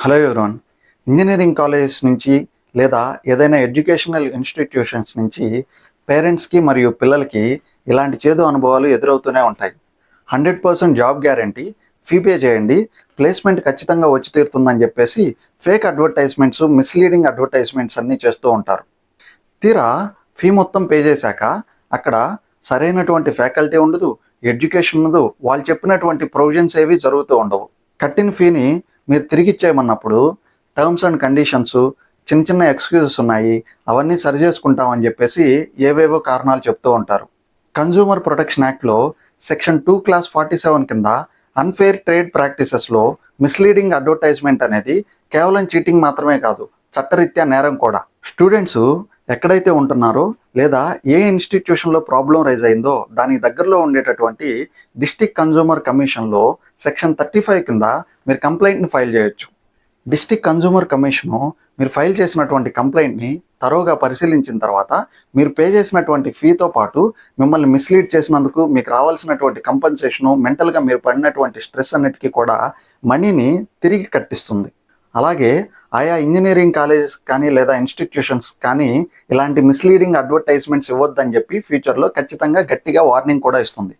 Hello everyone. Engineering colleges నుంచి లేదా ఏదైనా ఎడ్యుకేషనల్ ఇన్స్టిట్యూషన్స్ నుంచి పేరెంట్స్కి మరియు పిల్లలకి ఇలాంటి చేదు అనుభవాలు ఎదురవుతూనే ఉంటాయి. 100% జాబ్ గ్యారంటీ, ఫీ పే చేయండి, ప్లేస్మెంట్ ఖచ్చితంగా వచ్చి తీరుతుందని చెప్పేసి ఫేక్ అడ్వర్టైజ్మెంట్స్, మిస్లీడింగ్ అడ్వర్టైజ్మెంట్స్ అన్నీ చేస్తూ ఉంటారు. తీరా ఫీ మొత్తం పే చేశాక అక్కడ సరైనటువంటి ఫ్యాకల్టీ ఉండదు, ఎడ్యుకేషన్ ఉండదు, వాళ్ళు చెప్పినటువంటి ప్రొవిజన్స్ ఏవి జరుగుతూ ఉండవు. కట్టిన ఫీని మీరు తిరిగి ఇచ్చేయమన్నప్పుడు టర్మ్స్ అండ్ కండిషన్స్, చిన్న చిన్న ఎక్స్క్యూజెస్ ఉన్నాయి, అవన్నీ సరి చేసుకుంటామని చెప్పేసి ఏవేవో కారణాలు చెప్తూ ఉంటారు. కన్జ్యూమర్ ప్రొటెక్షన్ యాక్ట్లో సెక్షన్ 2 Clause 47 కింద అన్ఫెయిర్ ట్రేడ్ ప్రాక్టీసెస్లో మిస్లీడింగ్ అడ్వర్టైజ్మెంట్ అనేది కేవలం చీటింగ్ మాత్రమే కాదు, చట్టరీత్యా నేరం కూడా. స్టూడెంట్స్ ఎక్కడైతే ఉంటున్నారో లేదా ఏ ఇన్స్టిట్యూషన్లో ప్రాబ్లం రైజ్ అయిందో దానికి దగ్గరలో ఉండేటటువంటి డిస్ట్రిక్ట్ కన్జ్యూమర్ కమిషన్లో సెక్షన్ 35 కింద మీరు కంప్లైంట్ని ఫైల్ చేయొచ్చు. డిస్ట్రిక్ట్ కన్జ్యూమర్ కమిషను మీరు ఫైల్ చేసినటువంటి కంప్లైంట్ని తరోగా పరిశీలించిన తర్వాత మీరు పే చేసినటువంటి ఫీతో పాటు మిమ్మల్ని మిస్లీడ్ చేసినందుకు మీకు రావాల్సినటువంటి కంపెన్సేషను, మెంటల్గా మీరు పడినటువంటి స్ట్రెస్ అన్నిటికీ కూడా మనీని తిరిగి కట్టిస్తుంది. అలాగే ఆయా ఇంజనీరింగ్ కాలేజెస్ కానీ లేదా ఇన్స్టిట్యూషన్స్ కానీ ఇలాంటి మిస్లీడింగ్ అడ్వర్టైజ్మెంట్స్ ఇవ్వద్దని చెప్పి ఫ్యూచర్లో ఖచ్చితంగా గట్టిగా వార్నింగ్ కూడా ఇస్తుంది.